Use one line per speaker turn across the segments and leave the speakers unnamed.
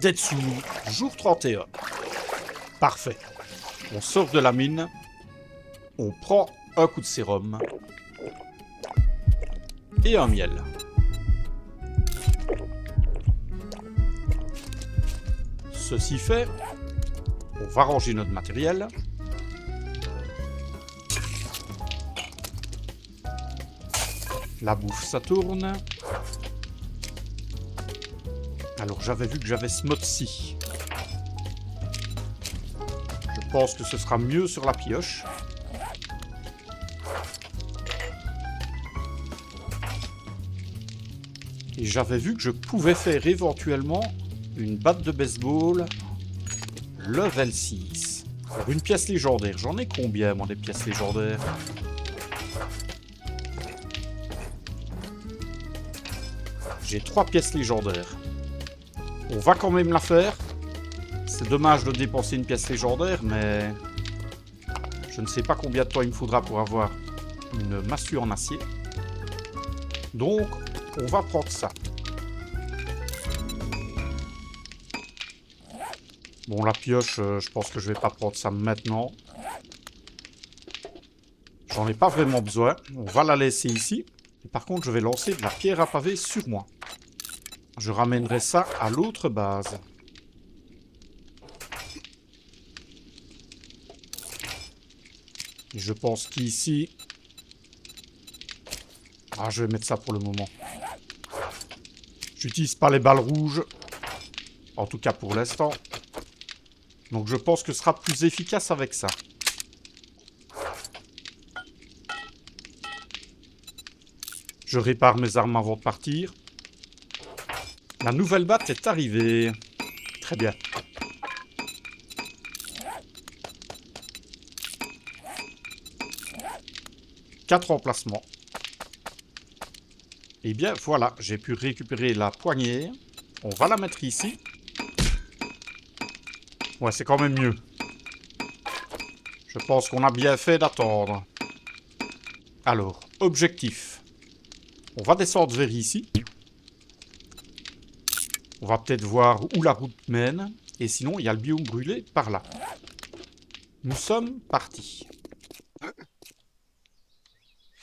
Detsu, jour 31. Parfait. On sort de la mine. On prend un coup de sérum. Et un miel. Ceci fait, on va ranger notre matériel. La bouffe, ça tourne. Alors, j'avais vu que j'avais ce mode-ci. Je pense que ce sera mieux sur la pioche. Et j'avais vu que je pouvais faire éventuellement une batte de baseball level 6. Pour une pièce légendaire. J'en ai combien, moi, des pièces légendaires? J'ai 3 pièces légendaires. On va quand même la faire. C'est dommage de dépenser une pièce légendaire, mais je ne sais pas combien de temps il me faudra pour avoir une massue en acier. Donc, on va prendre ça. Bon, la pioche, je pense que je vais pas prendre ça maintenant. J'en ai pas vraiment besoin. On va la laisser ici. Et par contre, je vais lancer de la pierre à pavé sur moi. Je ramènerai ça à l'autre base. Et je pense qu'ici... Ah, je vais mettre ça pour le moment. J'utilise pas les balles rouges. En tout cas pour l'instant. Donc je pense que ce sera plus efficace avec ça. Je répare mes armes avant de partir. La nouvelle batte est arrivée. Très bien. Quatre emplacements. Et bien voilà, j'ai pu récupérer la poignée. On va la mettre ici. Ouais, c'est quand même mieux. Je pense qu'on a bien fait d'attendre. Alors, objectif. On va descendre vers ici. On va peut-être voir où la route mène. Et sinon, il y a le biome brûlé par là. Nous sommes partis.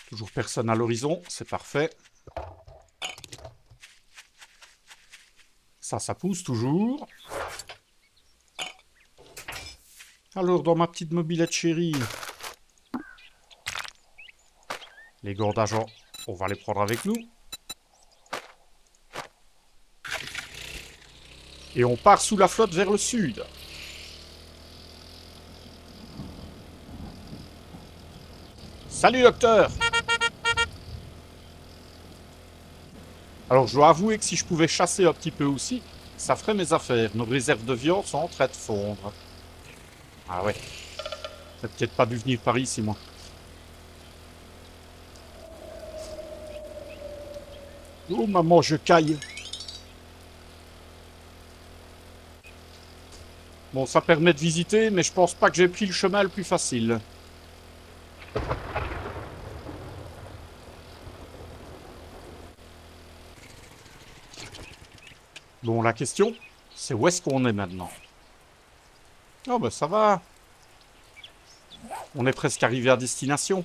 Toujours personne à l'horizon, c'est parfait. Ça pousse toujours. Alors, dans ma petite mobilette chérie, les gourdes d'argent, on va les prendre avec nous. Et on part sous la flotte vers le sud. Salut, docteur! Alors, je dois avouer que si je pouvais chasser un petit peu aussi, ça ferait mes affaires. Nos réserves de viande sont en train de fondre. Ah ouais. J'ai peut-être pas dû venir par ici, moi. Oh, maman, je caille. Bon, ça permet de visiter, mais je pense pas que j'ai pris le chemin le plus facile. Bon, la question, c'est où est-ce qu'on est maintenant? Oh, ben ça va. On est presque arrivé à destination.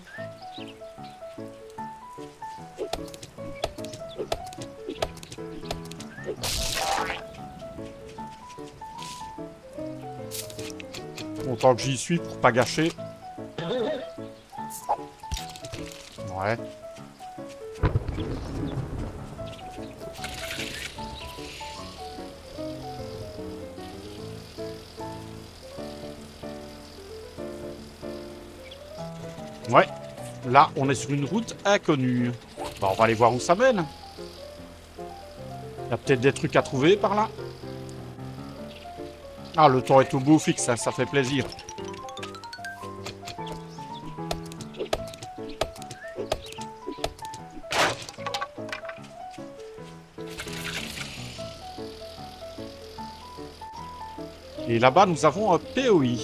Autant que j'y suis pour pas gâcher. Ouais. Ouais. Là, on est sur une route inconnue. Bah, on va aller voir où ça mène. Il y a peut-être des trucs à trouver par là. Ah, le temps est au beau fixe, hein, ça fait plaisir. Et là-bas, nous avons un POI.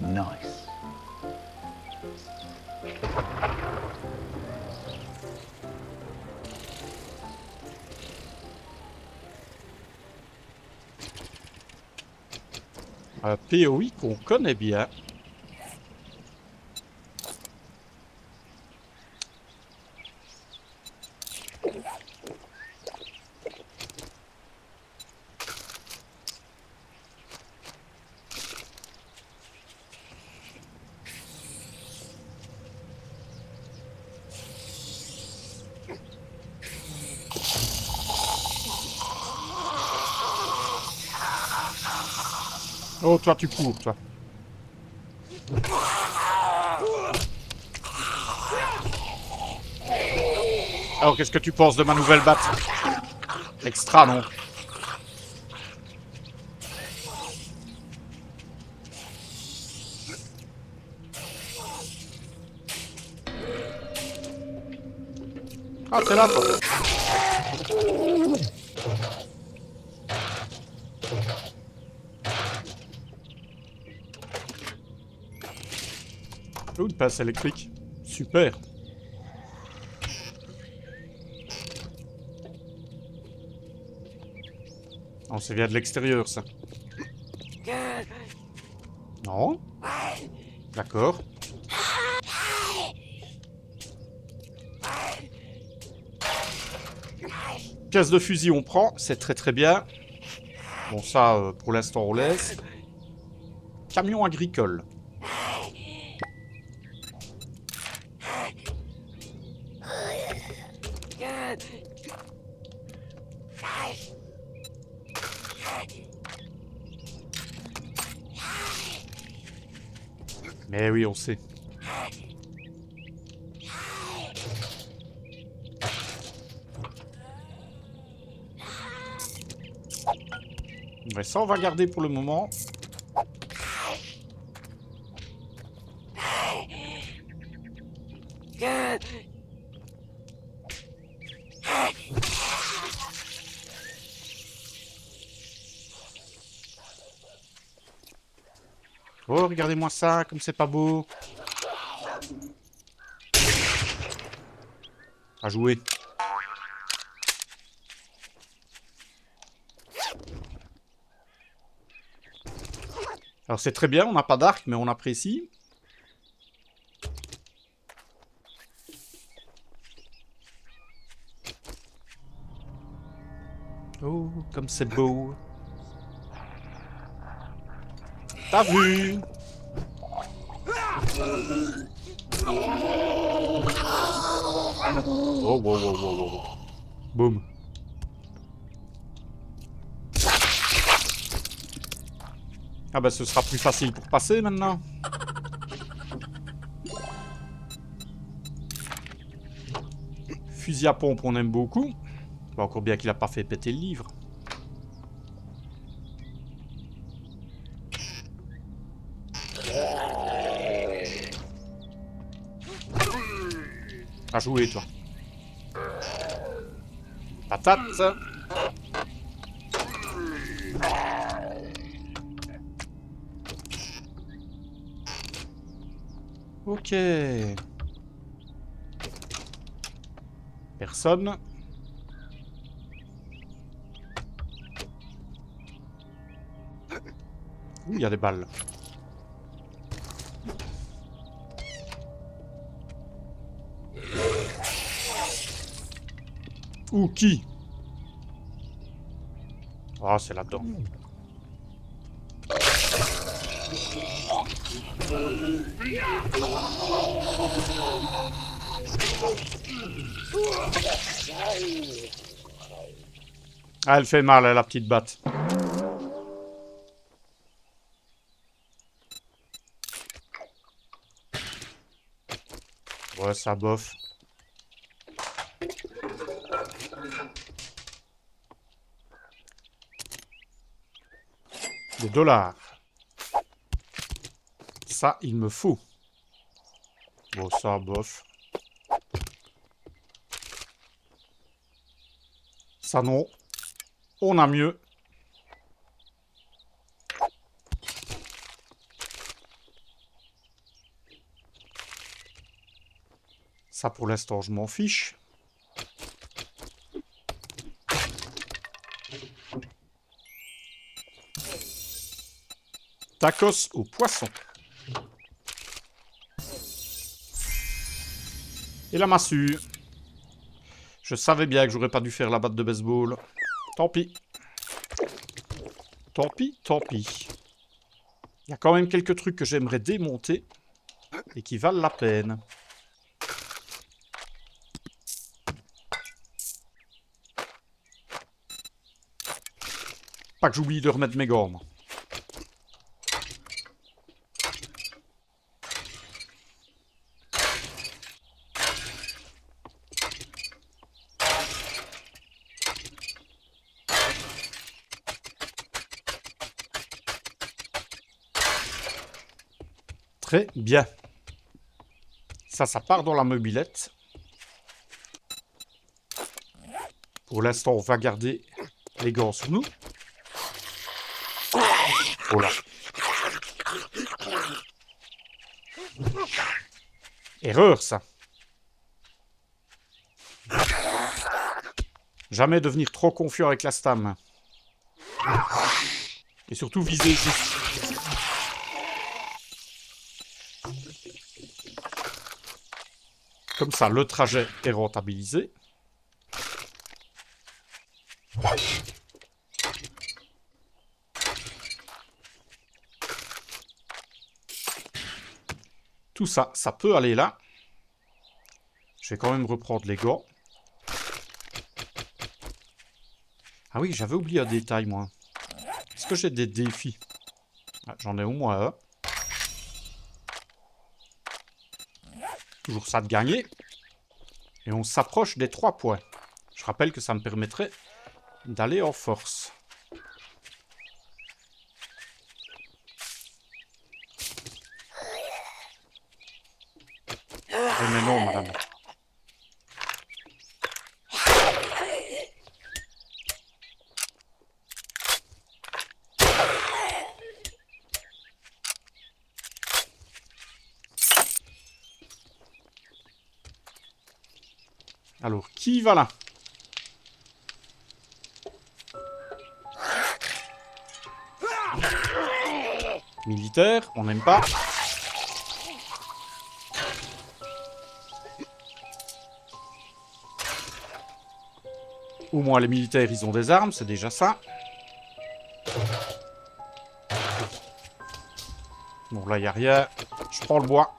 Nice.
POI qu'on connaît bien. Oh, toi, tu cours, toi. Alors, qu'est-ce que tu penses de ma nouvelle batte? Extra, non? Ah, t'es là, toi. Oh, une pince électrique. Super. Oh, ça vient de l'extérieur, ça. Non. D'accord. Pièce de fusil, on prend. C'est très très bien. Bon, ça, pour l'instant, on laisse. Camion agricole. Mais oui, on sait. Mais ça, on va garder pour le moment. Oh, regardez-moi ça, comme c'est pas beau. À jouer. Alors c'est très bien, on n'a pas d'arc, mais on apprécie. Oh, comme c'est beau. T'as vu? Oh, wow, wow, wow, wow. Boum. Ah bah ce sera plus facile pour passer maintenant. Fusil à pompe, on aime beaucoup. Bah, encore bien qu'il a pas fait péter le livre. À jouer, toi. Patate. Ok. Personne. Ouh, il y a des balles. Ouh, qui? Ah, c'est là-dedans. Ah, elle fait mal, la petite batte. Ouais, ça bof. Des dollars. Ça, il me faut. Bon, ça, bof. Ça, non. On a mieux. Ça, pour l'instant, je m'en fiche. Tacos au poisson. Et la massue. Je savais bien que j'aurais pas dû faire la batte de baseball. Tant pis. Tant pis, tant pis. Il y a quand même quelques trucs que j'aimerais démonter et qui valent la peine. Pas que j'oublie de remettre mes gants. Moi. Très bien. Ça part dans la mobilette. Pour l'instant, on va garder les gants sur nous. Oh là. Erreur, ça. Jamais devenir trop confiant avec la stam. Et surtout viser juste. Comme ça, le trajet est rentabilisé. Tout ça, ça peut aller là. Je vais quand même reprendre les gants. Ah oui, j'avais oublié un détail, moi. Est-ce que j'ai des défis? Ah, j'en ai au moins un. Toujours ça de gagner. Et on s'approche des 3 points. Je rappelle que ça me permettrait d'aller en force. Oh, mais non, madame. Alors, qui va là? Militaire, on n'aime pas. Au moins, les militaires, ils ont des armes, c'est déjà ça. Bon, là, il n'y a rien. Je prends le bois.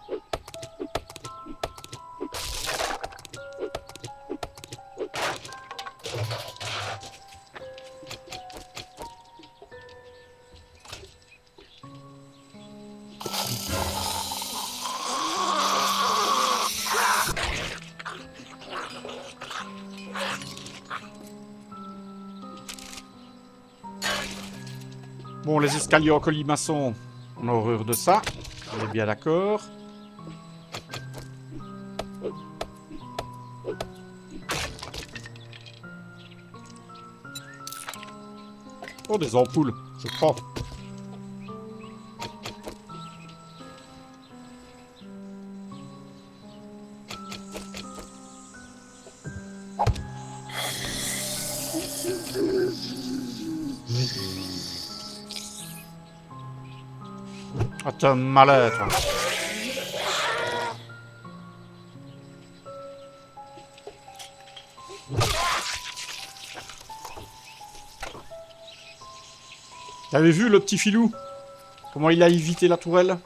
Bon, les escaliers en colimaçon, on a horreur de ça. On est bien d'accord. Oh, des ampoules, je prends. Ah, t'es un malin, toi. T'avais vu le petit filou? Comment il a évité la tourelle?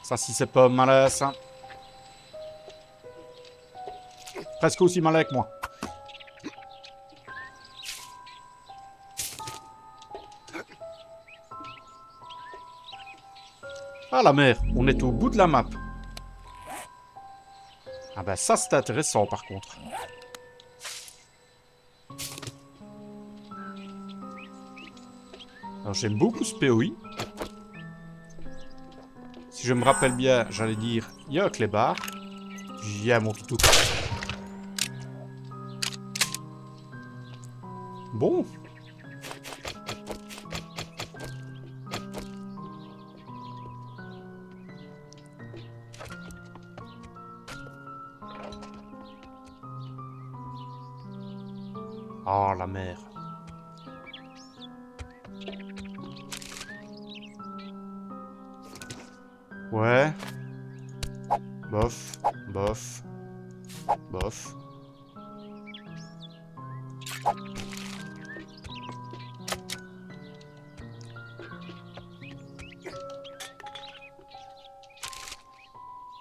Ça, si c'est pas malin, ça. Presque aussi malin que moi. Ah, la mer, on est au bout de la map. Ah ben ça, c'est intéressant, par contre. Alors, j'aime beaucoup ce POI. Si je me rappelle bien, j'allais dire, il y a un clébard. Viens, mon toutou. Bon. Oh, la mer. Ouais. Bof. Bof. Bof.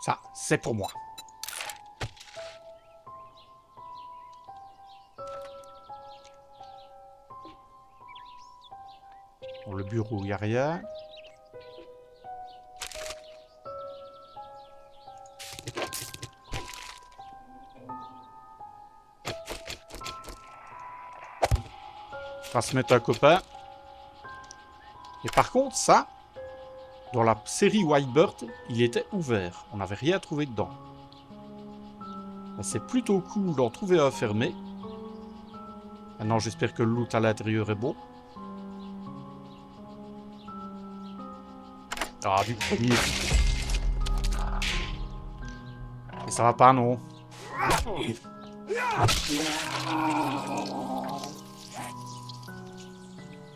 Ça, c'est pour moi. Dans le bureau, il n'y a rien. On va se mettre un copain. Et par contre, ça, dans la série Whitebird, il était ouvert. On n'avait rien trouvé dedans. C'est plutôt cool d'en trouver un fermé. Maintenant, j'espère que le loot à l'intérieur est bon. Ah, du premier. Mais ça va pas, non.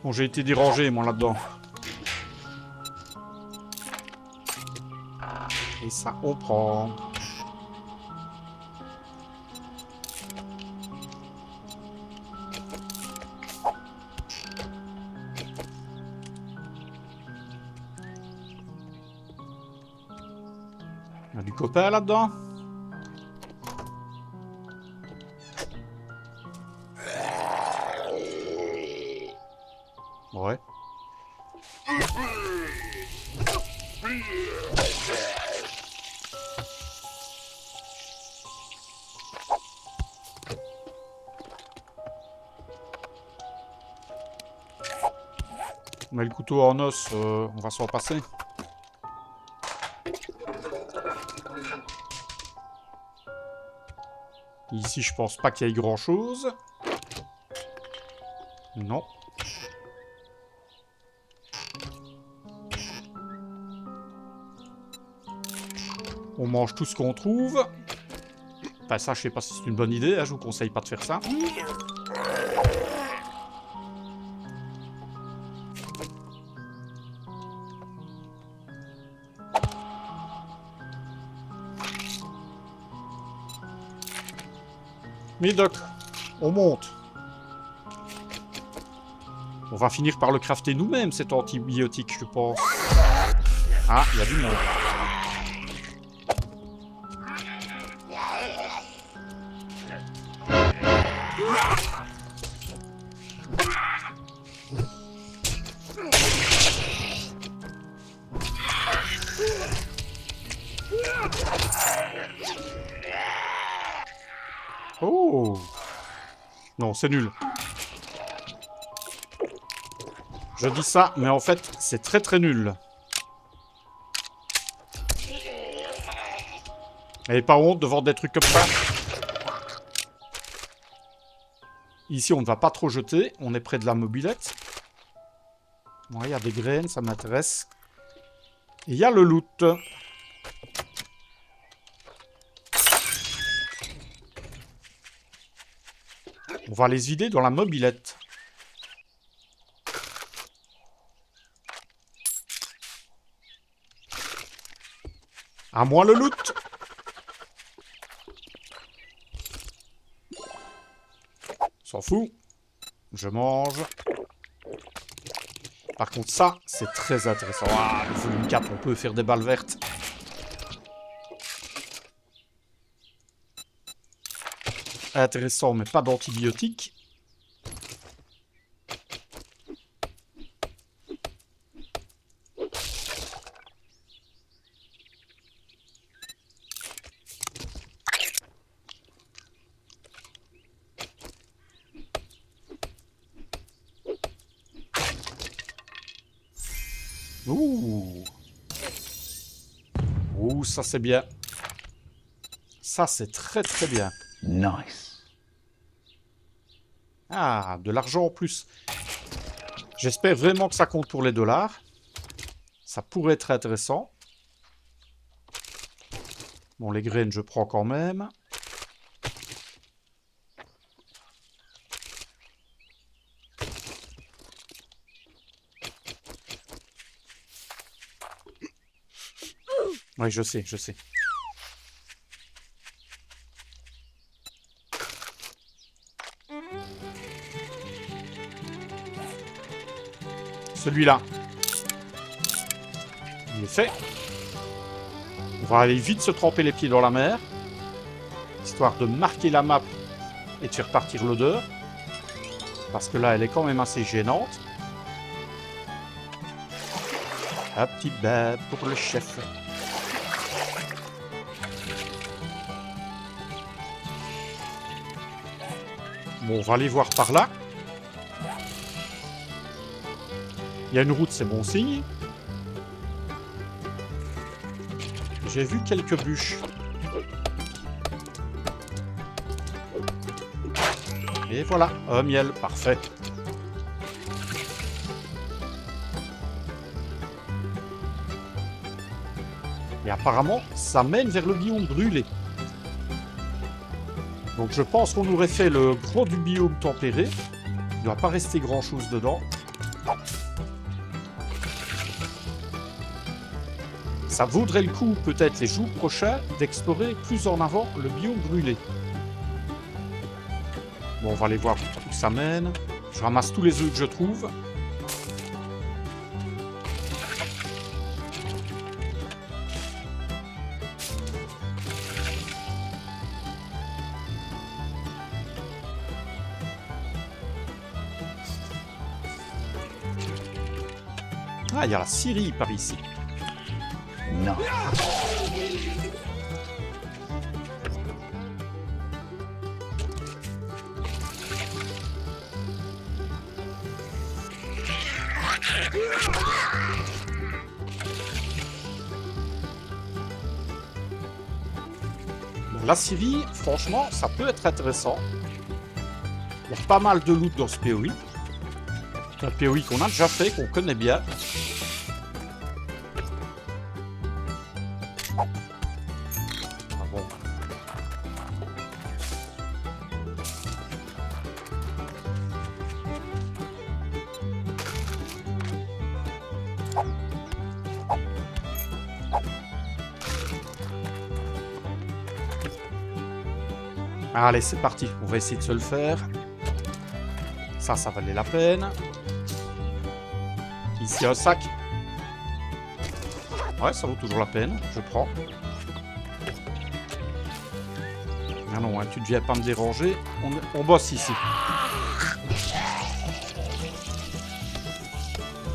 Bon, j'ai été dérangé, moi, là-dedans. Et ça, on prend. Il y a du copain là-dedans. Ouais. On met le couteau en os, on va s'en passer. Ici, je pense pas qu'il y ait grand-chose. Non. On mange tout ce qu'on trouve. Enfin, ça, je sais pas si c'est une bonne idée. Hein, je vous conseille pas de faire ça. Mais Doc, on monte. On va finir par le crafter nous-mêmes, cet antibiotique, je pense. Ah, il y a du monde. Oh! Non, c'est nul. Je dis ça, mais en fait, c'est très très nul. N'avez pas honte de vendre des trucs comme ça? Ici, on ne va pas trop jeter. On est près de la mobilette. Ouais, il y a des graines, ça m'intéresse. Et il y a le loot. On va les vider dans la mobilette. À moi le loot! S'en fout. Je mange. Par contre, ça, c'est très intéressant. Ah, le volume 4, on peut faire des balles vertes. Intéressant, mais pas d'antibiotiques. Ouh. Ouh, ça c'est bien. Ça c'est très très bien.
Nice.
Ah, de l'argent en plus. J'espère vraiment que ça compte pour les dollars. Ça pourrait être intéressant. Bon, les graines, je prends quand même. Oui, je sais, je sais. Celui-là. Il est fait. On va aller vite se tremper les pieds dans la mer. Histoire de marquer la map et de faire partir l'odeur. Parce que là, elle est quand même assez gênante. Un petit bain pour le chef. Bon, on va aller voir par là. Il y a une route, c'est bon signe. J'ai vu quelques bûches. Et voilà, un miel, parfait. Et apparemment, ça mène vers le biome brûlé. Donc je pense qu'on aurait fait le gros du biome tempéré. Il ne doit pas rester grand chose dedans. Ça vaudrait le coup, peut-être les jours prochains, d'explorer plus en avant le biome brûlé. Bon, on va aller voir où ça mène. Je ramasse tous les œufs que je trouve. Ah, il y a la Syrie par ici.
Non.
Bon, la Syrie, franchement, ça peut être intéressant. Il y a pas mal de loot dans ce POI. Un POI qu'on a déjà fait, qu'on connaît bien. Ah bon. Allez, c'est parti. On va essayer de se le faire. Ça valait la peine. Ici, un sac. Ouais, ça vaut toujours la peine. Je prends. Ah non, hein, tu ne viens pas me déranger. On bosse ici.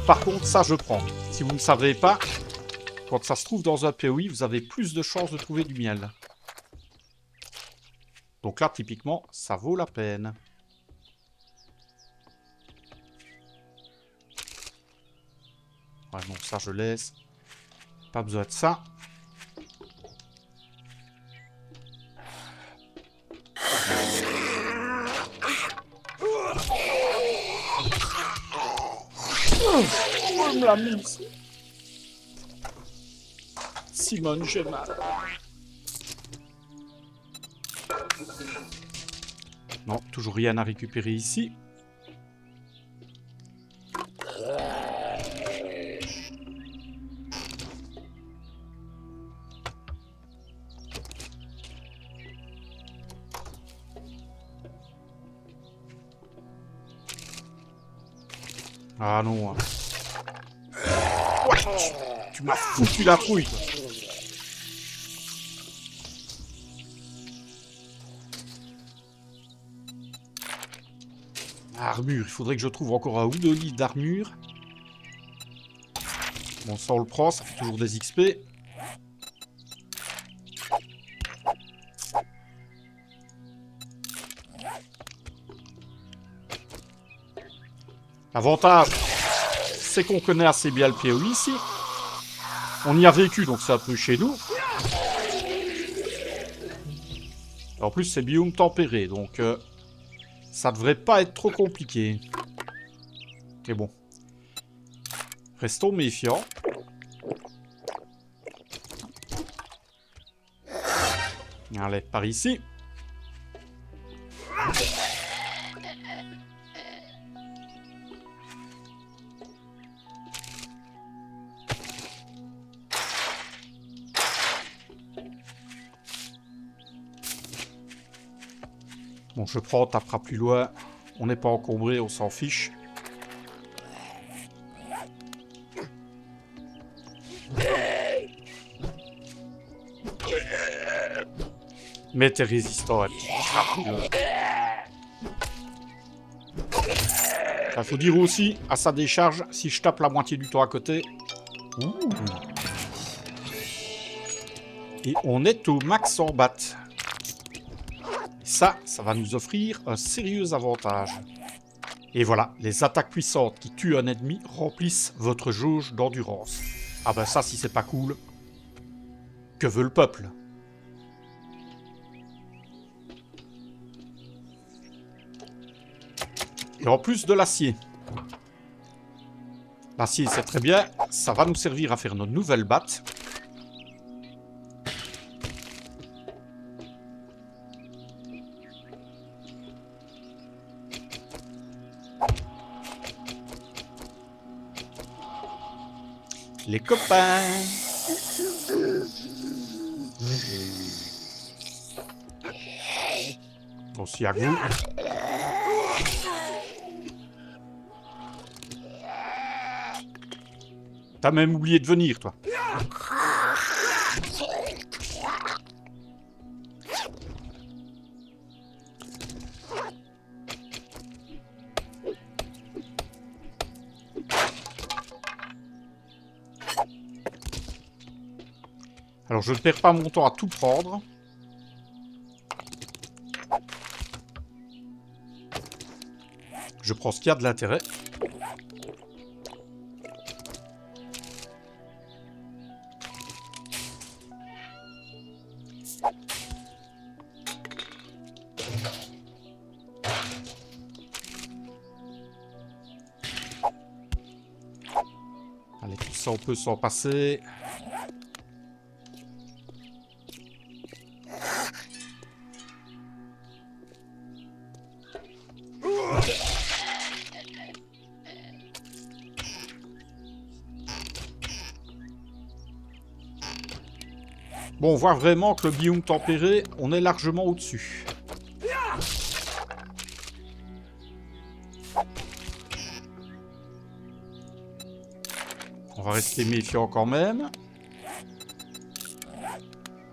Par contre, ça, je prends. Si vous ne savez pas, quand ça se trouve dans un POI, vous avez plus de chances de trouver du miel. Donc là, typiquement, ça vaut la peine. Ouais, donc ça, je laisse. Pas besoin de ça. Oh, il me l'a mise. Simone, j'ai mal. Non, toujours rien à récupérer ici. Ah non. Ouais, tu m'as foutu la trouille. Armure, il faudrait que je trouve encore un ou deux lits d'armure. Bon, ça on le prend, ça fait toujours des XP. L'avantage, c'est qu'on connaît assez bien le POI ici. On y a vécu, donc c'est un peu chez nous. En plus, c'est biome tempéré, donc ça devrait pas être trop compliqué. Mais bon. Restons méfiants. Allez, par ici. Bon, je prends, on tapera plus loin. On n'est pas encombré, on s'en fiche. Mais t'es résistant, il faut dire aussi, à sa décharge, si je tape la moitié du temps à côté... Ouh. Et on est au max en bat. Et ça va nous offrir un sérieux avantage. Et voilà, les attaques puissantes qui tuent un ennemi remplissent votre jauge d'endurance. Ah ben ça, si c'est pas cool, que veut le peuple? Et en plus de l'acier. L'acier, c'est très bien. Ça va nous servir à faire nos nouvelles battes. Les copains. Aussi à vous. T'as même oublié de venir, toi. Alors, je ne perds pas mon temps à tout prendre. Je prends ce qu'il y a de l'intérêt. Allez, tout ça, on peut s'en passer. Bon, on voit vraiment que le biome tempéré, on est largement au-dessus. On va rester méfiant quand même.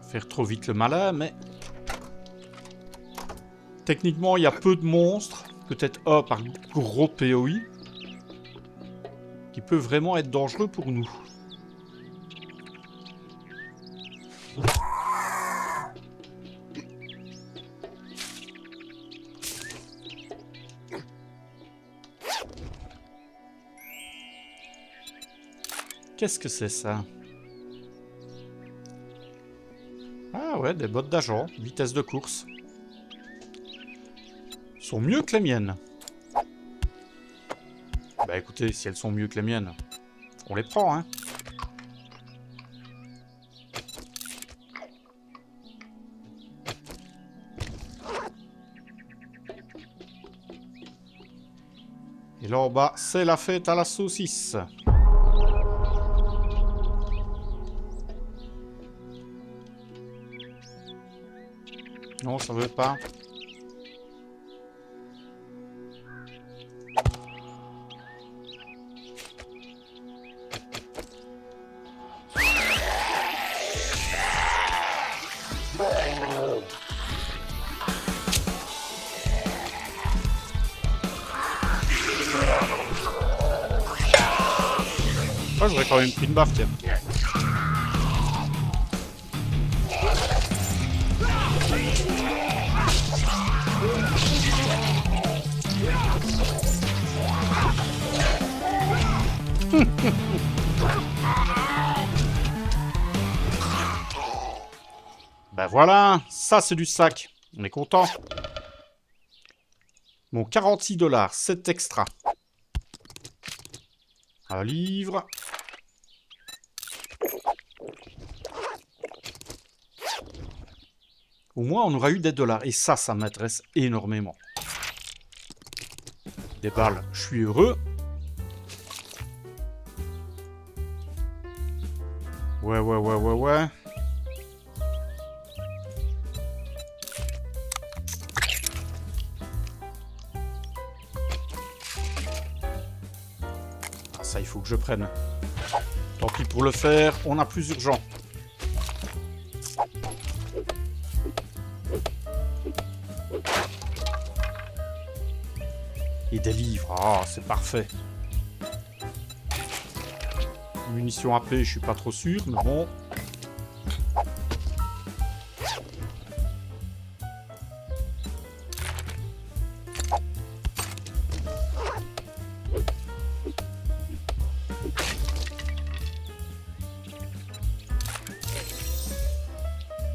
Faire trop vite le malin, mais... Techniquement, il y a peu de monstres. Peut-être un par gros POI. Qui peut vraiment être dangereux pour nous. Qu'est-ce que c'est ça? Ah ouais, des bottes d'agent, vitesse de course. Sont mieux que les miennes. Bah écoutez, si elles sont mieux que les miennes, on les prend, hein. Et là en bas, c'est la fête à la saucisse. Non, ça veut pas. Moi, j'aurais quand même pris une baffe, tiens. Ben voilà, ça c'est du sac. On est content. Bon, 46 $, c'est extra. Un livre. Au moins, on aura eu des dollars. Et ça m'intéresse énormément. Des balles, je suis heureux. Ouais. ça, il faut que je prenne. Tant pis pour le faire, on a plus urgent. Et des livres, ah, c'est parfait. Munitions AP, je suis pas trop sûr, mais bon.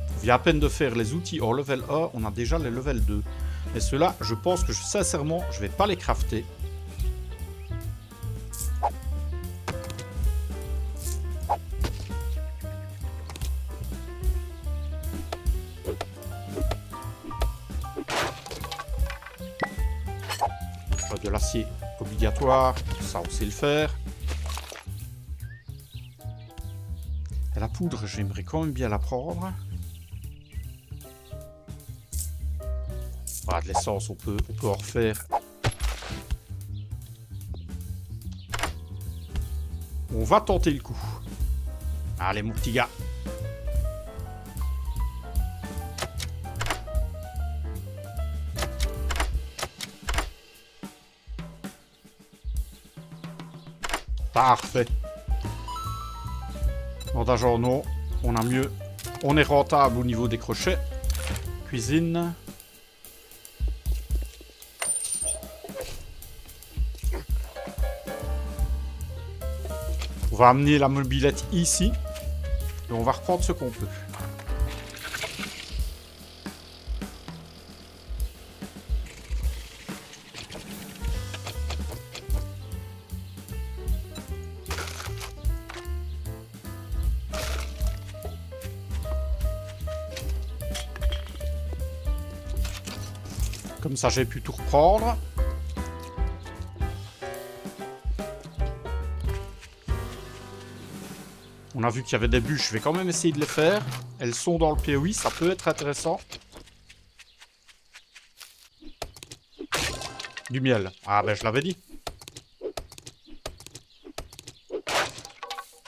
On vient à peine de faire les outils hors level 1, on a déjà les level 2. Et ceux-là, je pense que sincèrement, je vais pas les crafter. De l'acier obligatoire, ça on sait le faire. Et la poudre, j'aimerais quand même bien la prendre. Voilà, de l'essence, on peut en refaire. On va tenter le coup. Allez, mon petit gars. Parfait. Bandage en eau, on a mieux. On est rentable au niveau des crochets. Cuisine. On va amener la mobilette ici. Et on va reprendre ce qu'on peut. Comme ça, j'ai pu tout reprendre. On a vu qu'il y avait des bûches, je vais quand même essayer de les faire. Elles sont dans le POI, ça peut être intéressant. Du miel. Ah ben je l'avais dit.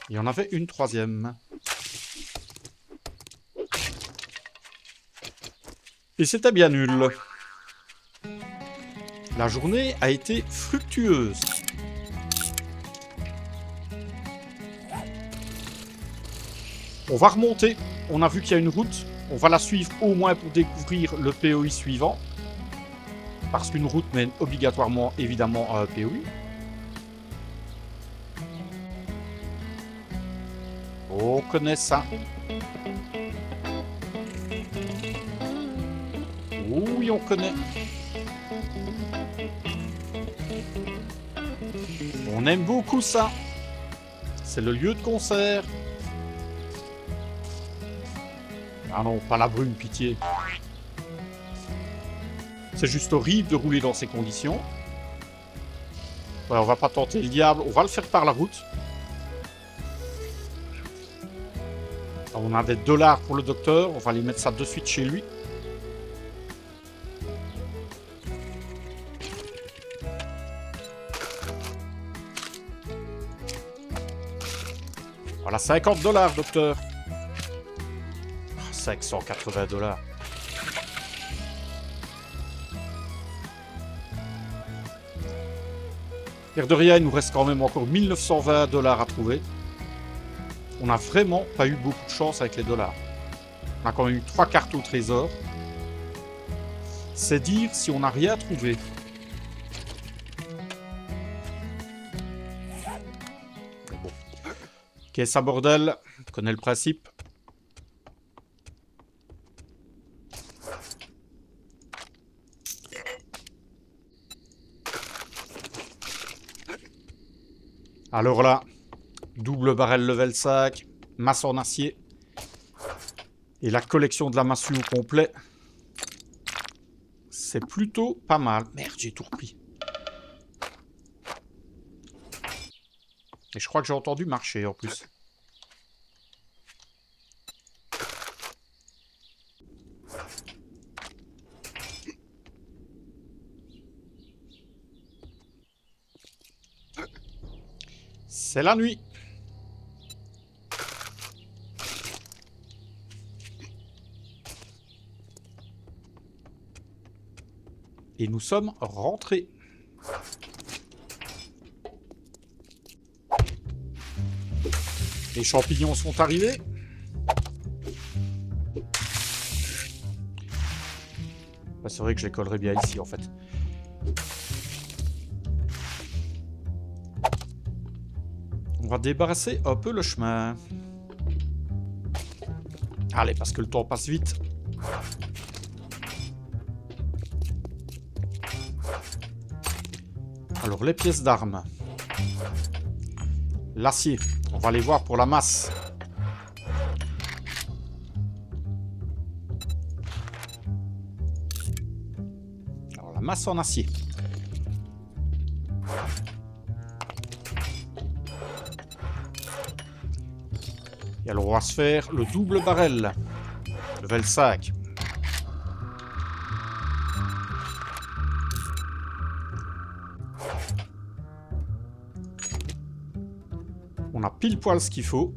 Il y en avait une troisième. Et c'était bien nul. La journée a été fructueuse. On va remonter. On a vu qu'il y a une route. On va la suivre au moins pour découvrir le POI suivant. Parce qu'une route mène obligatoirement, évidemment, à un POI. On connaît ça. Oui, on connaît. On aime beaucoup ça. C'est le lieu de concert. Ah non, pas la brume, pitié. C'est juste horrible de rouler dans ces conditions. Ouais, on va pas tenter le diable, on va le faire par la route. On a des dollars pour le docteur, on va aller mettre ça de suite chez lui. Voilà, 50 $, docteur. 580 $. L'air de rien, il nous reste quand même encore 1920 $ à trouver. On n'a vraiment pas eu beaucoup de chance avec les dollars. On a quand même eu 3 cartes au trésor. C'est dire si on n'a rien trouvé. Bon. Qu'est-ce ça, bordel? Tu connais le principe. Alors là, double barrel level 5, masse en acier. Et la collection de la massue au complet. C'est plutôt pas mal. Merde, j'ai tout repris. Et je crois que j'ai entendu marcher en plus. C'est la nuit. Et nous sommes rentrés. Les champignons sont arrivés. Bah, c'est vrai que je les collerai bien ici en fait. On va débarrasser un peu le chemin. Allez, parce que le temps passe vite. Alors, les pièces d'armes. L'acier. On va les voir pour la masse. Alors, la masse en acier. Et alors, on va se faire le double barrel. Level 5. On a pile poil ce qu'il faut.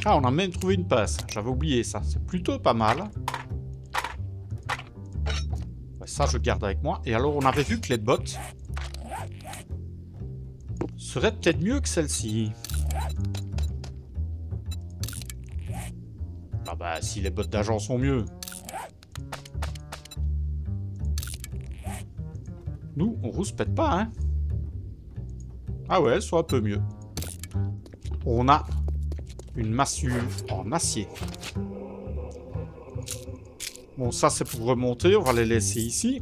Ah, on a même trouvé une passe. J'avais oublié ça. C'est plutôt pas mal. Ouais, ça, je garde avec moi. Et alors, on avait vu que les bottes seraient peut-être mieux que celles-ci. Ah bah, si les bottes d'agent sont mieux. Nous, on rouspète pas, hein. Ah ouais, elles sont un peu mieux. On a une massue en acier. Bon, ça c'est pour remonter. On va les laisser ici.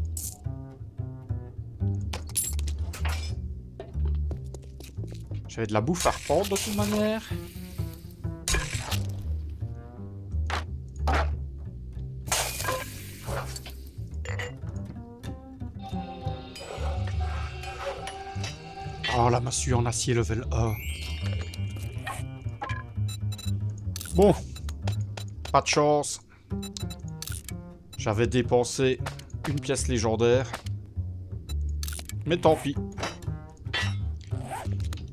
J'avais de la bouffe à reprendre de toute manière. Oh, la massue en acier level 1. Bon. Pas de chance. J'avais dépensé une pièce légendaire. Mais tant pis.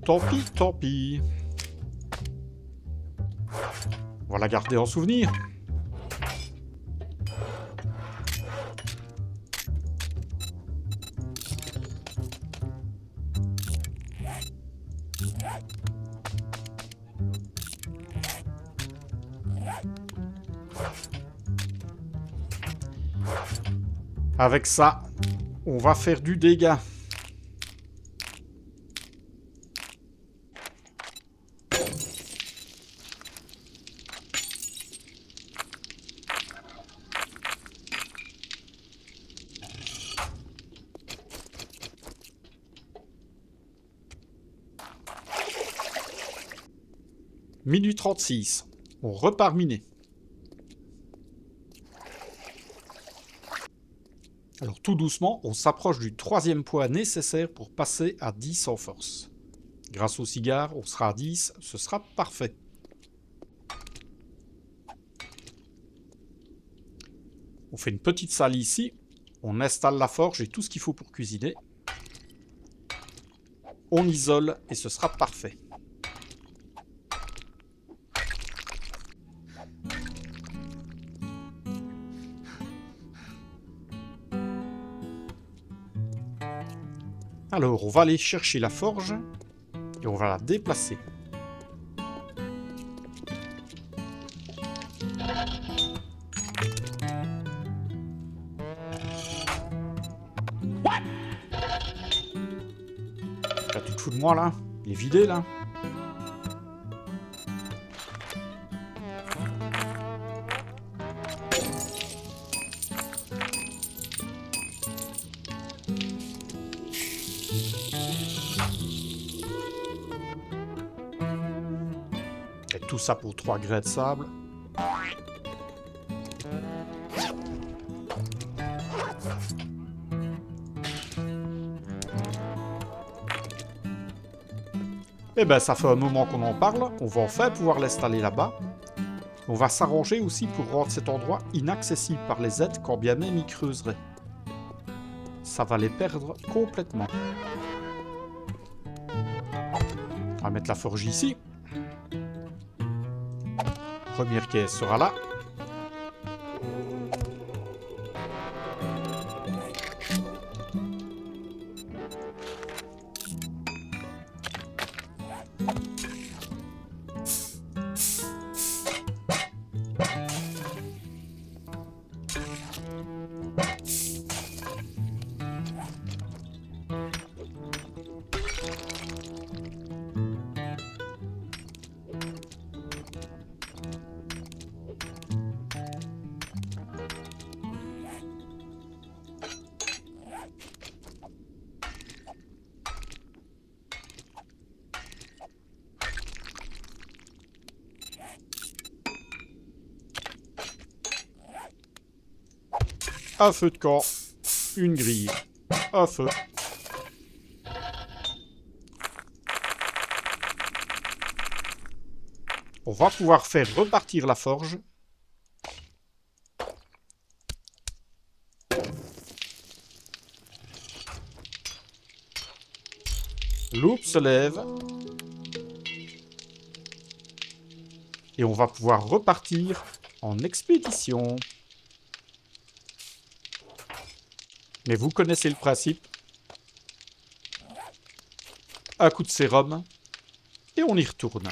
Tant pis, tant pis. On va la garder en souvenir. Avec ça, on va faire du dégât. Minute 36. On repart miner. Alors tout doucement, on s'approche du 3e poids nécessaire pour passer à 10 en force. Grâce au cigare, on sera à 10, ce sera parfait. On fait une petite salle ici, on installe la forge et tout ce qu'il faut pour cuisiner. On isole et ce sera parfait. Alors, on va aller chercher la forge et on va la déplacer. T'as tout fou de moi là? Il est vidé là? tout ça pour 3 grès de sable. Eh ben, ça fait un moment qu'on en parle. On va enfin pouvoir l'installer là-bas. On va s'arranger aussi pour rendre cet endroit inaccessible par les êtres quand bien même ils creuseraient. Ça va les perdre complètement. On va mettre la forge ici. Première caisse sera là. Un feu de camp. Une grille. Un feu. On va pouvoir faire repartir la forge. Loup se lève. Et on va pouvoir repartir en expédition. Mais vous connaissez le principe. Un coup de sérum. Et on y retourne.